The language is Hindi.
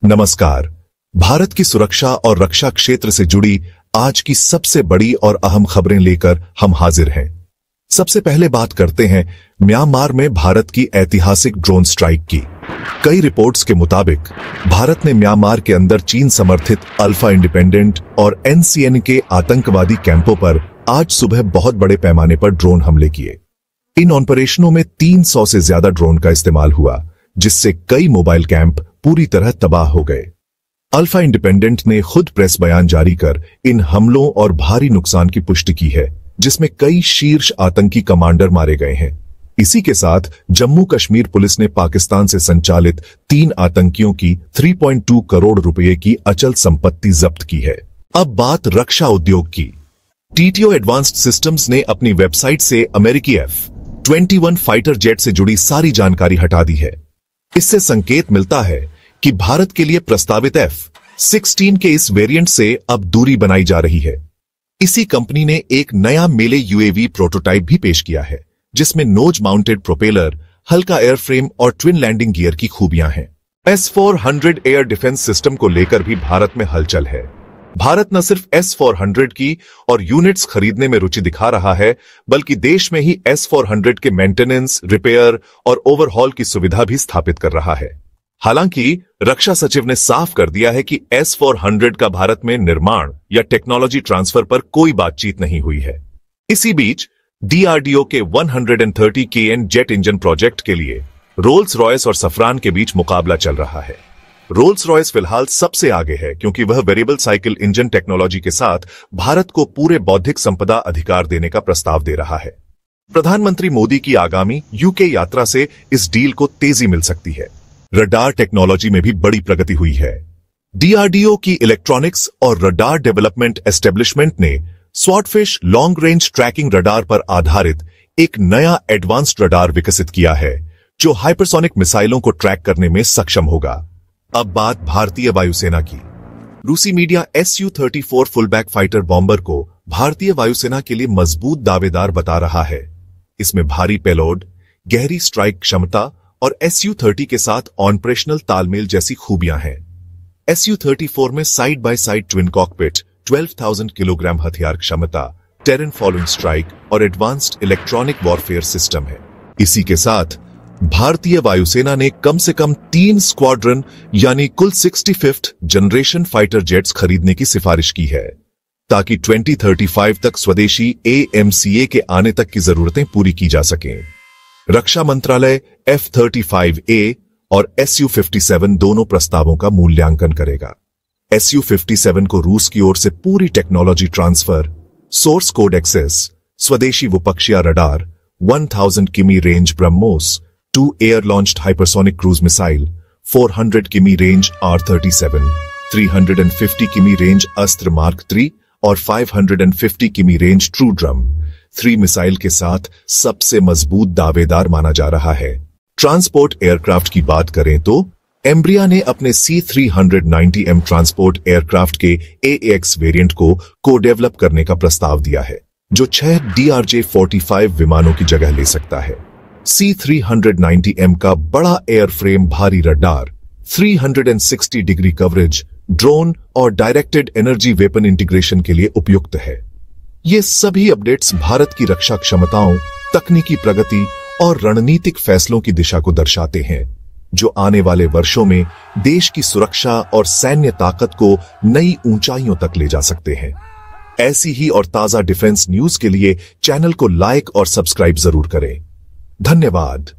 नमस्कार। भारत की सुरक्षा और रक्षा क्षेत्र से जुड़ी आज की सबसे बड़ी और अहम खबरें लेकर हम हाजिर हैं। सबसे पहले बात करते हैं म्यांमार में भारत की ऐतिहासिक ड्रोन स्ट्राइक की। कई रिपोर्ट्स के मुताबिक भारत ने म्यांमार के अंदर चीन समर्थित अल्फा इंडिपेंडेंट और एनसीएन के आतंकवादी कैंपों पर आज सुबह बहुत बड़े पैमाने पर ड्रोन हमले किए। इन ऑपरेशनों में 300 से ज्यादा ड्रोन का इस्तेमाल हुआ, जिससे कई मोबाइल कैंप पूरी तरह तबाह हो गए। अल्फा इंडिपेंडेंट ने खुद प्रेस बयान जारी कर इन हमलों और भारी नुकसान की पुष्टि की है, जिसमें कई शीर्ष आतंकी कमांडर मारे गए हैं। इसी के साथ जम्मू कश्मीर पुलिस ने पाकिस्तान से संचालित 3 आतंकियों की 3.2 करोड़ रुपए की अचल संपत्ति जब्त की है। अब बात रक्षा उद्योग की। टीटीओ एडवांस्ड सिस्टम्स ने अपनी वेबसाइट से अमेरिकी F-21 फाइटर जेट से जुड़ी सारी जानकारी हटा दी है। इससे संकेत मिलता है कि भारत के लिए प्रस्तावित F-16 के इस वेरिएंट से अब दूरी बनाई जा रही है। इसी कंपनी ने एक नया मेले यूएवी प्रोटोटाइप भी पेश किया है, जिसमें नोज माउंटेड प्रोपेलर, हल्का एयरफ्रेम और ट्विन लैंडिंग गियर की खूबियां हैं। S-400 एयर डिफेंस सिस्टम को लेकर भी भारत में हलचल है। भारत न सिर्फ S-400 की और यूनिट्स खरीदने में रुचि दिखा रहा है, बल्कि देश में ही S-400 के मेंटेनेंस, रिपेयर और ओवरहॉल की सुविधा भी स्थापित कर रहा है। हालांकि रक्षा सचिव ने साफ कर दिया है कि S-400 का भारत में निर्माण या टेक्नोलॉजी ट्रांसफर पर कोई बातचीत नहीं हुई है। इसी बीच DRDO के 130 kN जेट इंजन प्रोजेक्ट के लिए रोल्स रॉयस और सफरान के बीच मुकाबला चल रहा है। रोल्स रॉयस फिलहाल सबसे आगे है, क्योंकि वह वेरिएबल साइकिल इंजन टेक्नोलॉजी के साथ भारत को पूरे बौद्धिक संपदा अधिकार देने का प्रस्ताव दे रहा है। प्रधानमंत्री मोदी की आगामी यूके यात्रा से इस डील को तेजी मिल सकती है। रडार टेक्नोलॉजी में भी बड़ी प्रगति हुई है। DRDO की इलेक्ट्रॉनिक्स और रडार डेवलपमेंट एस्टेब्लिशमेंट ने swordfish long range trekking radar पर आधारित एक नया एडवांस्ड रडार विकसित किया है, जो हाइपरसोनिक मिसाइलों को ट्रैक करने में सक्षम होगा। अब बात भारतीय वायुसेना की। रूसी media Su-34 full-back fighter bomber को भारतीय वायुसेना के लिए मजबूत दावेदार बता रहा है। इसमें भारी पेलोड, गहरी स्ट्राइक क्षमता और Su-30 के साथ ऑपरेशनल तालमेल जैसी खूबियां हैं। Su-34 में side by side twin cockpit, 12,000 kilogram हथियार क्षमता, टेरेन फॉलोइंग स्ट्राइक और एडवांस्ड इलेक्ट्रॉनिक वॉरफेयर सिस्टम है। इसी के साथ भारतीय वायुसेना ने कम से कम 3 स्क्वाड्रन यानी कुल 65th जनरेशन फाइटर जेट्स खरीदने की सिफारिश की है, ताकि 2035 तक स्वदेशी AMCA के आने तक की जरूरतें पूरी की जा सकें। रक्षा मंत्रालय F-35A और Su-57 दोनों प्रस्तावों का मूल्यांकन करेगा। Su-57 को रूस की ओर से पूरी technology transfer, source code access, स्वदेशी विपक्षीय रडार, 1000 किमी range BrahMos, 2 air launched hypersonic cruise missile, 400 किमी रेंज R-37, 350 किमी रेंज अस्त्र मार्क 3 और 550 किमी रेंज ट्रू ड्रम 3 मिसाइल के साथ सबसे मजबूत दावेदार माना जा रहा है। ट्रांसपोर्ट एयरक्राफ्ट की बात करें तो एम्ब्रिया ने अपने C-390M ट्रांसपोर्ट एयरक्राफ्ट के AAX वेरिएंट को डेवलप करने का प्रस्ताव दिया है, जो 6 DRJ-45 विमानों की जगह ले सकता है। C-390M का बड़ा एयरफ्रेम भारी रडार, 360 डिग्री कवरेज, ड्रोन और डायरेक्टेड एनर्जी वेपन इंटीग्रेशन के लिए उपयुक्त है। ये सभी अपडेट्स भारत की रक्षा क्षमताओं, तकनीकी प्रगति और रणनीतिक फैसलों की दिशा को दर्शाते हैं, जो आने वाले वर्षों में देश की सुरक्षा और सैन्य ताकत को नई ऊंचाइयों तक ले जा सकते हैं। ऐसी ही और ताजा डिफेंस न्यूज के लिए चैनल को लाइक और सब्सक्राइब जरूर करें। धन्यवाद।